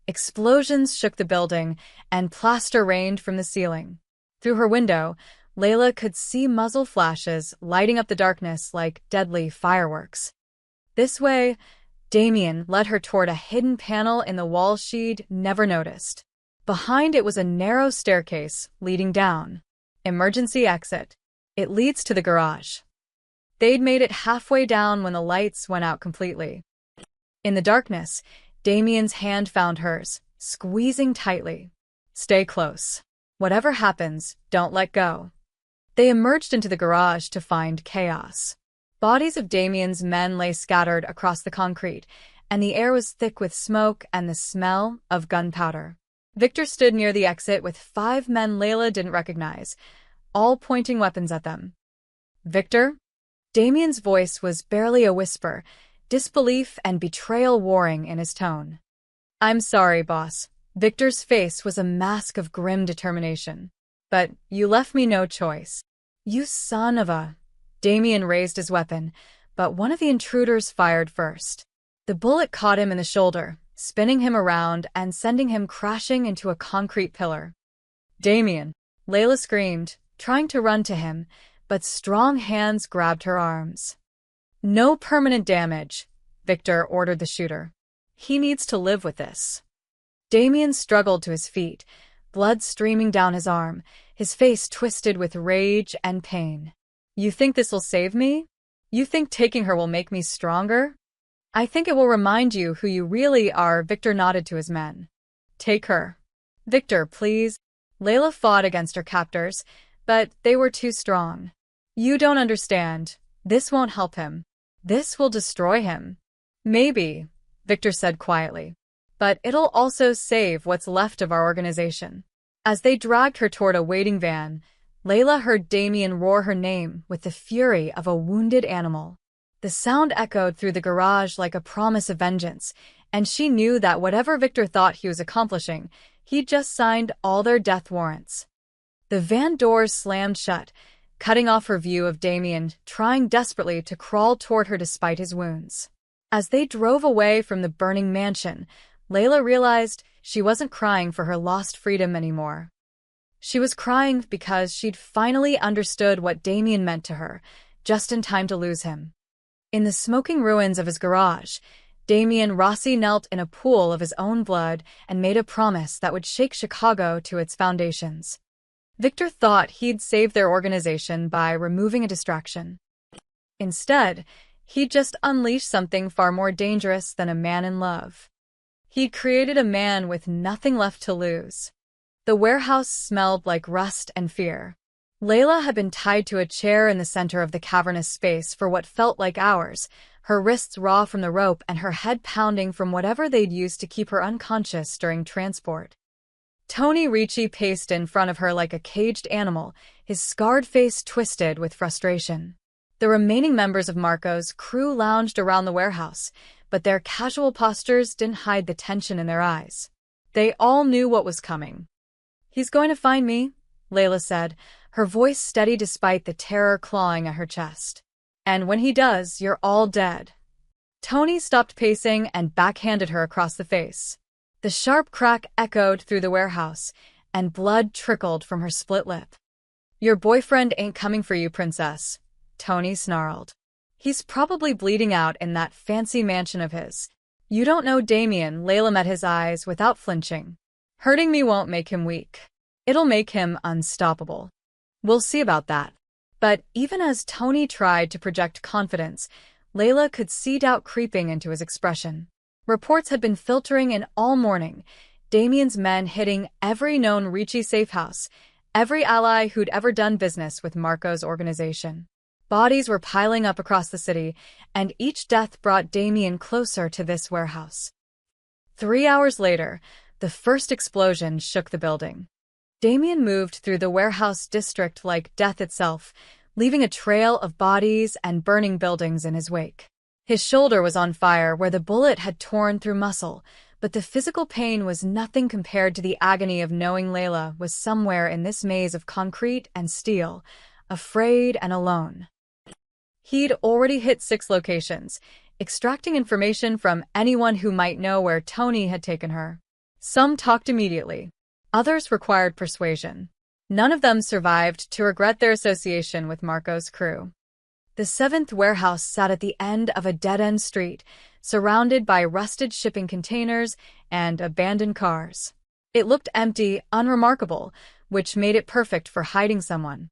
Explosions shook the building, and plaster rained from the ceiling. Through her window, Layla could see muzzle flashes lighting up the darkness like deadly fireworks. This way, Damien led her toward a hidden panel in the wall she'd never noticed. Behind it was a narrow staircase leading down. Emergency exit. It leads to the garage. They'd made it halfway down when the lights went out completely. In the darkness, Damien's hand found hers, squeezing tightly. Stay close. Whatever happens, don't let go. They emerged into the garage to find chaos. Bodies of Damien's men lay scattered across the concrete, and the air was thick with smoke and the smell of gunpowder. Victor stood near the exit with 5 men Layla didn't recognize, all pointing weapons at them. Victor? Damien's voice was barely a whisper, disbelief and betrayal warring in his tone. I'm sorry, boss. Victor's face was a mask of grim determination. But you left me no choice. You son of a... Damien raised his weapon, but one of the intruders fired first. The bullet caught him in the shoulder, spinning him around and sending him crashing into a concrete pillar. Damien! Layla screamed, trying to run to him, but strong hands grabbed her arms. No permanent damage, Victor ordered the shooter. He needs to live with this. Damien struggled to his feet, blood streaming down his arm, his face twisted with rage and pain. You think this will save me? You think taking her will make me stronger? I think it will remind you who you really are, Victor nodded to his men. Take her. Victor, please. Layla fought against her captors, but they were too strong. You don't understand. This won't help him. This will destroy him. Maybe, Victor said quietly. But it'll also save what's left of our organization. As they dragged her toward a waiting van, Layla heard Damien roar her name with the fury of a wounded animal. The sound echoed through the garage like a promise of vengeance, and she knew that whatever Victor thought he was accomplishing, he'd just signed all their death warrants. The van doors slammed shut, cutting off her view of Damien, trying desperately to crawl toward her despite his wounds. As they drove away from the burning mansion, Layla realized she wasn't crying for her lost freedom anymore. She was crying because she'd finally understood what Damien meant to her, just in time to lose him. In the smoking ruins of his garage, Damien Rossi knelt in a pool of his own blood and made a promise that would shake Chicago to its foundations. Victor thought he'd save their organization by removing a distraction. Instead, he'd just unleashed something far more dangerous than a man in love. He'd created a man with nothing left to lose. The warehouse smelled like rust and fear. Layla had been tied to a chair in the center of the cavernous space for what felt like hours, her wrists raw from the rope and her head pounding from whatever they'd used to keep her unconscious during transport. Tony Ricci paced in front of her like a caged animal, his scarred face twisted with frustration. The remaining members of Marco's crew lounged around the warehouse, but their casual postures didn't hide the tension in their eyes. They all knew what was coming. "He's going to find me," Layla said, her voice steady despite the terror clawing at her chest. "And when he does, you're all dead." Tony stopped pacing and backhanded her across the face. The sharp crack echoed through the warehouse, and blood trickled from her split lip. "Your boyfriend ain't coming for you, princess," Tony snarled. "He's probably bleeding out in that fancy mansion of his." "You don't know Damien," Layla met his eyes without flinching. "Hurting me won't make him weak. It'll make him unstoppable. We'll see about that." But even as Tony tried to project confidence, Layla could see doubt creeping into his expression. Reports had been filtering in all morning, Damien's men hitting every known Ricci safe house, every ally who'd ever done business with Marco's organization. Bodies were piling up across the city, and each death brought Damien closer to this warehouse. 3 hours later, the first explosion shook the building. Damien moved through the warehouse district like death itself, leaving a trail of bodies and burning buildings in his wake. His shoulder was on fire where the bullet had torn through muscle, but the physical pain was nothing compared to the agony of knowing Layla was somewhere in this maze of concrete and steel, afraid and alone. He'd already hit 6 locations, extracting information from anyone who might know where Tony had taken her. Some talked immediately. Others required persuasion. None of them survived to regret their association with Marco's crew. The 7th warehouse sat at the end of a dead-end street, surrounded by rusted shipping containers and abandoned cars. It looked empty, unremarkable, which made it perfect for hiding someone.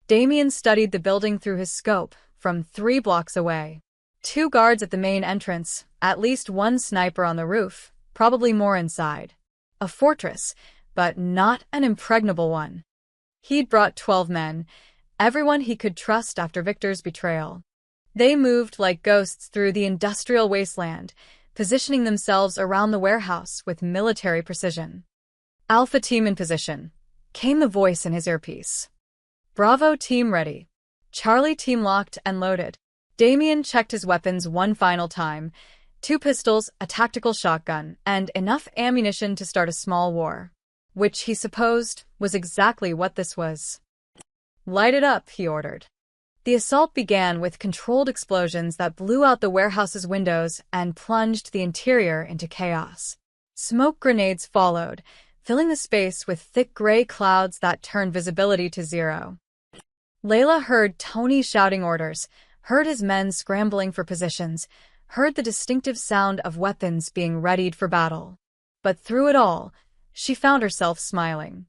Damien studied the building through his scope, from 3 blocks away. 2 guards at the main entrance, at least 1 sniper on the roof, probably more inside. A fortress, but not an impregnable one. He'd brought 12 men, everyone he could trust after Victor's betrayal. They moved like ghosts through the industrial wasteland, positioning themselves around the warehouse with military precision. "Alpha team in position," came the voice in his earpiece. "Bravo team ready." Charlie team locked and loaded. Damien checked his weapons one final time, 2 pistols, a tactical shotgun, and enough ammunition to start a small war. Which he supposed was exactly what this was. "Light it up," he ordered. The assault began with controlled explosions that blew out the warehouse's windows and plunged the interior into chaos. Smoke grenades followed, filling the space with thick gray clouds that turned visibility to 0. Layla heard Tony shouting orders, heard his men scrambling for positions, heard the distinctive sound of weapons being readied for battle. But through it all, she found herself smiling.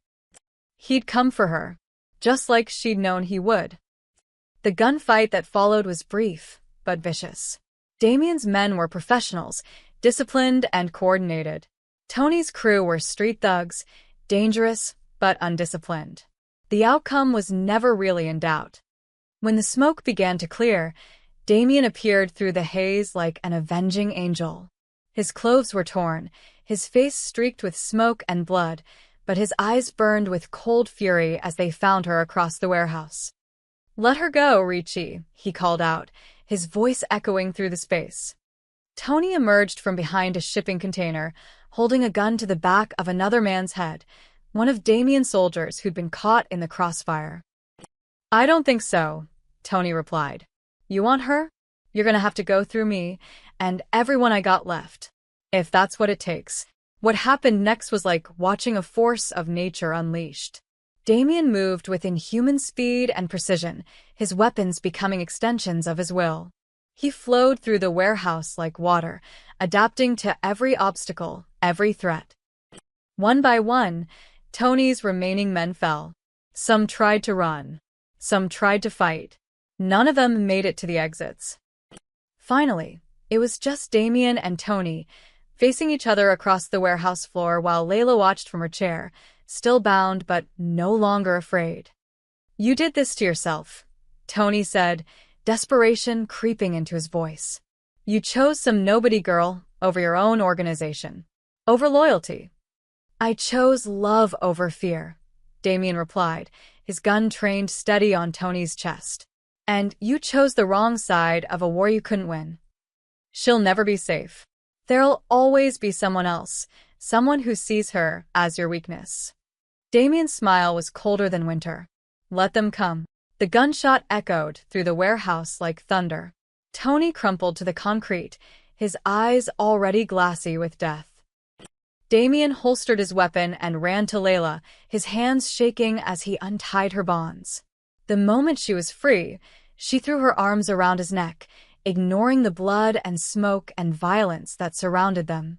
He'd come for her, just like she'd known he would. The gunfight that followed was brief, but vicious. Damien's men were professionals, disciplined and coordinated. Tony's crew were street thugs, dangerous but undisciplined. The outcome was never really in doubt. When the smoke began to clear, Damien appeared through the haze like an avenging angel. His clothes were torn, his face streaked with smoke and blood, but his eyes burned with cold fury as they found her across the warehouse. "Let her go, Ricci," he called out, his voice echoing through the space. Tony emerged from behind a shipping container, holding a gun to the back of another man's head, one of Damien's soldiers who'd been caught in the crossfire. "I don't think so," Tony replied. "You want her? You're gonna have to go through me, and everyone I got left. If that's what it takes." What happened next was like watching a force of nature unleashed. Damien moved with inhuman speed and precision, his weapons becoming extensions of his will. He flowed through the warehouse like water, adapting to every obstacle, every threat. One by one, Tony's remaining men fell. Some tried to run. Some tried to fight. None of them made it to the exits. Finally, it was just Damien and Tony, facing each other across the warehouse floor while Layla watched from her chair, still bound but no longer afraid. "You did this to yourself," Tony said, desperation creeping into his voice. "You chose some nobody girl over your own organization. Over loyalty. I chose love over fear, Damien replied, his gun trained steady on Tony's chest. And you chose the wrong side of a war you couldn't win. She'll never be safe. There'll always be someone else, someone who sees her as your weakness. Damien's smile was colder than winter. Let them come. The gunshot echoed through the warehouse like thunder. Tony crumpled to the concrete, his eyes already glassy with death. Damien holstered his weapon and ran to Layla, his hands shaking as he untied her bonds. The moment she was free, she threw her arms around his neck, ignoring the blood and smoke and violence that surrounded them.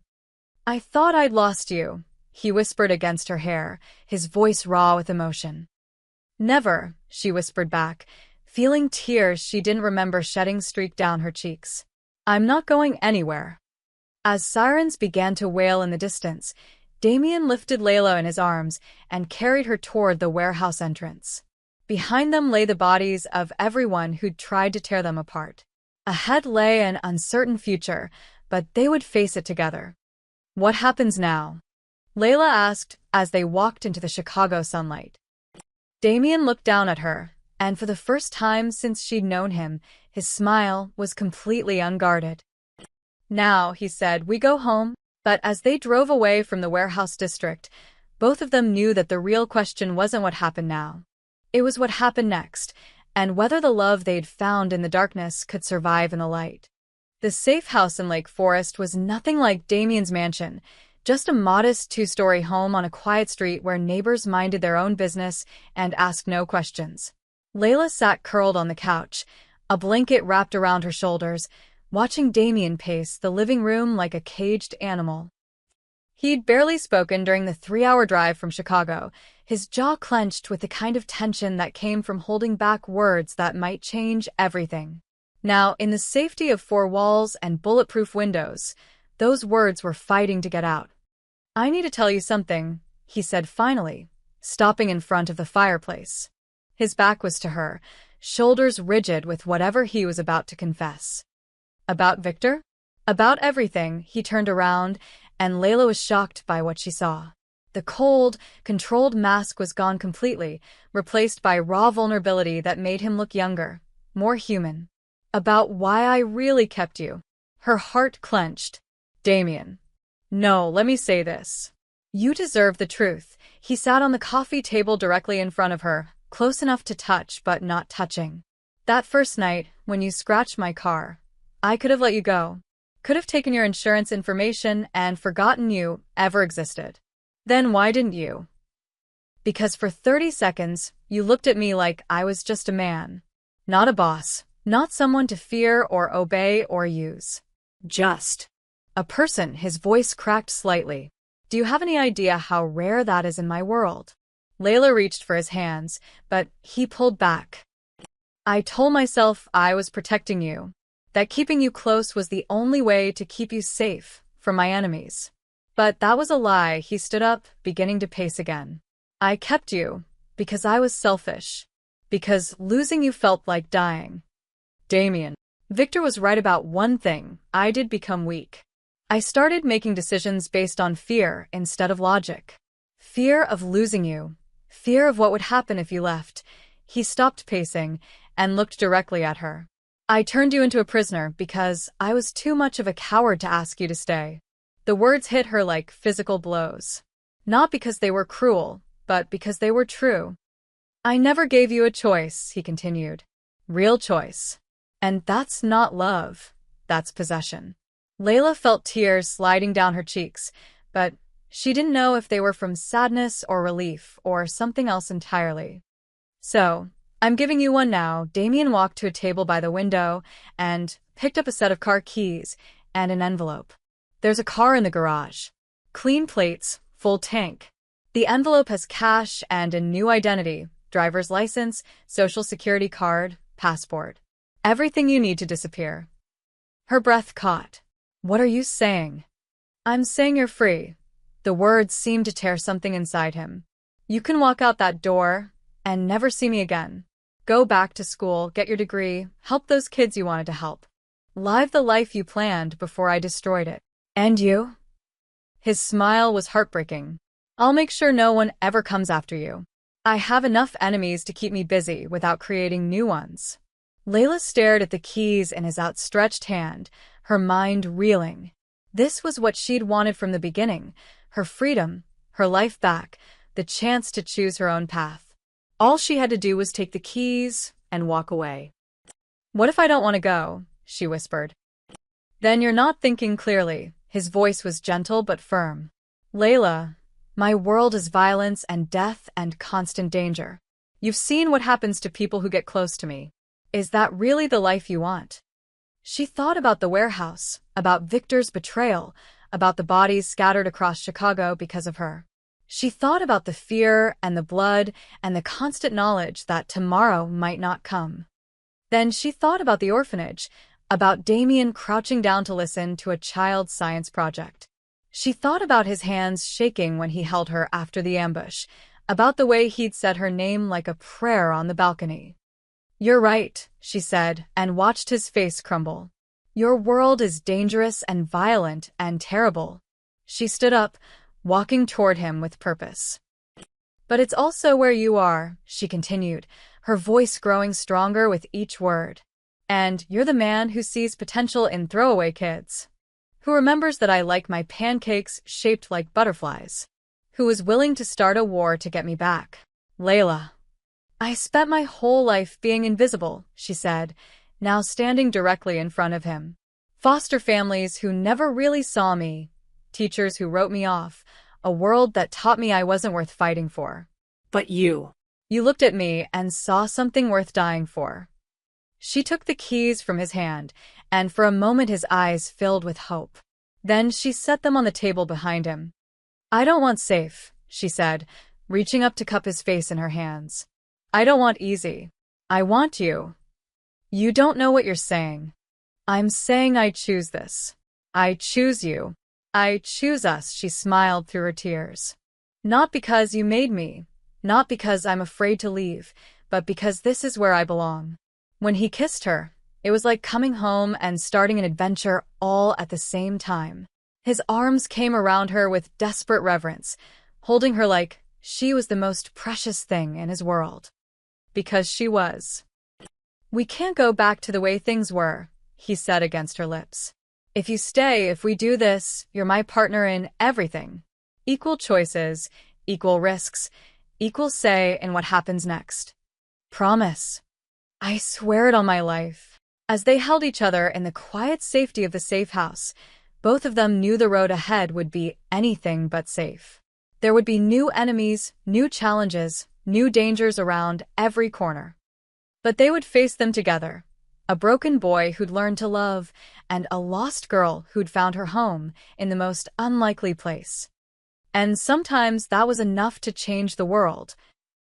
I thought I'd lost you, he whispered against her hair, his voice raw with emotion. Never, she whispered back, feeling tears she didn't remember shedding streak down her cheeks. I'm not going anywhere. As sirens began to wail in the distance, Damien lifted Layla in his arms and carried her toward the warehouse entrance. Behind them lay the bodies of everyone who'd tried to tear them apart. Ahead lay an uncertain future, but they would face it together. What happens now? Layla asked as they walked into the Chicago sunlight. Damien looked down at her, and for the first time since she'd known him, his smile was completely unguarded. Now, he said, we go home. But as they drove away from the warehouse district, both of them knew that the real question wasn't what happened now. It was what happened next, and whether the love they'd found in the darkness could survive in the light. The safe house in Lake Forest was nothing like Damien's mansion, just a modest two-story home on a quiet street where neighbors minded their own business and asked no questions. Layla sat curled on the couch, a blanket wrapped around her shoulders, watching Damien pace the living room like a caged animal. He'd barely spoken during the 3-hour drive from Chicago, his jaw clenched with the kind of tension that came from holding back words that might change everything. Now, in the safety of 4 walls and bulletproof windows, those words were fighting to get out. I need to tell you something, he said finally, stopping in front of the fireplace. His back was to her, shoulders rigid with whatever he was about to confess. About Victor? About everything. He turned around, and Layla was shocked by what she saw. The cold, controlled mask was gone completely, replaced by raw vulnerability that made him look younger, more human. About why I really kept you. Her heart clenched. Damien. No, let me say this. You deserve the truth. He sat on the coffee table directly in front of her, close enough to touch but not touching. That first night, when you scratched my car, I could have let you go. Could have taken your insurance information and forgotten you ever existed. Then why didn't you? Because for 30 seconds, you looked at me like I was just a man. Not a boss. Not someone to fear or obey or use. Just a person. His voice cracked slightly. Do you have any idea how rare that is in my world? Layla reached for his hands, but he pulled back. I told myself I was protecting you. That keeping you close was the only way to keep you safe from my enemies. But that was a lie. He stood up, beginning to pace again. I kept you because I was selfish. Because losing you felt like dying. Damien. Victor was right about one thing. I did become weak. I started making decisions based on fear instead of logic. Fear of losing you. Fear of what would happen if you left. He stopped pacing and looked directly at her. I turned you into a prisoner because I was too much of a coward to ask you to stay. The words hit her like physical blows. Not because they were cruel, but because they were true. I never gave you a choice, he continued. Real choice. And that's not love. That's possession. Layla felt tears sliding down her cheeks, but she didn't know if they were from sadness or relief or something else entirely. So, I'm giving you one now. Damien walked to a table by the window and picked up a set of car keys and an envelope. There's a car in the garage. Clean plates, full tank. The envelope has cash and a new identity, driver's license, social security card, passport. Everything you need to disappear. Her breath caught. What are you saying? I'm saying you're free. The words seemed to tear something inside him. You can walk out that door and never see me again. Go back to school, get your degree, help those kids you wanted to help. Live the life you planned before I destroyed it. And you? His smile was heartbreaking. I'll make sure no one ever comes after you. I have enough enemies to keep me busy without creating new ones." Layla stared at the keys in his outstretched hand, her mind reeling. This was what she'd wanted from the beginning, her freedom, her life back, the chance to choose her own path. All she had to do was take the keys and walk away. "What if I don't want to go?" she whispered. "Then you're not thinking clearly." His voice was gentle but firm. "Layla, my world is violence and death and constant danger. You've seen what happens to people who get close to me. Is that really the life you want?" She thought about the warehouse, about Victor's betrayal, about the bodies scattered across Chicago because of her. She thought about the fear and the blood and the constant knowledge that tomorrow might not come. Then she thought about the orphanage, about Damien crouching down to listen to a child's science project. She thought about his hands shaking when he held her after the ambush, about the way he'd said her name like a prayer on the balcony. "You're right," she said, and watched his face crumble. "Your world is dangerous and violent and terrible." She stood up, walking toward him with purpose. "But it's also where you are," she continued, her voice growing stronger with each word. "And you're the man who sees potential in throwaway kids. Who remembers that I like my pancakes shaped like butterflies. Who was willing to start a war to get me back." "Layla, I spent my whole life being invisible," she said, now standing directly in front of him. "Foster families who never really saw me, teachers who wrote me off, a world that taught me I wasn't worth fighting for. But you looked at me and saw something worth dying for." She took the keys from his hand, and for a moment his eyes filled with hope. Then she set them on the table behind him. "I don't want safe," she said, reaching up to cup his face in her hands. "I don't want easy. I want you." "You don't know what you're saying." "I'm saying I choose this. I choose you. I choose us," she smiled through her tears. "Not because you made me, not because I'm afraid to leave, but because this is where I belong." When he kissed her, it was like coming home and starting an adventure all at the same time. His arms came around her with desperate reverence, holding her like she was the most precious thing in his world. Because she was. "We can't go back to the way things were," he said against her lips. "If you stay, if we do this, you're my partner in everything. Equal choices, equal risks, equal say in what happens next. Promise." "I swear it on my life." As they held each other in the quiet safety of the safe house, both of them knew the road ahead would be anything but safe. There would be new enemies, new challenges, new dangers around every corner. But they would face them together. A broken boy who'd learned to love, and a lost girl who'd found her home in the most unlikely place. And sometimes that was enough to change the world,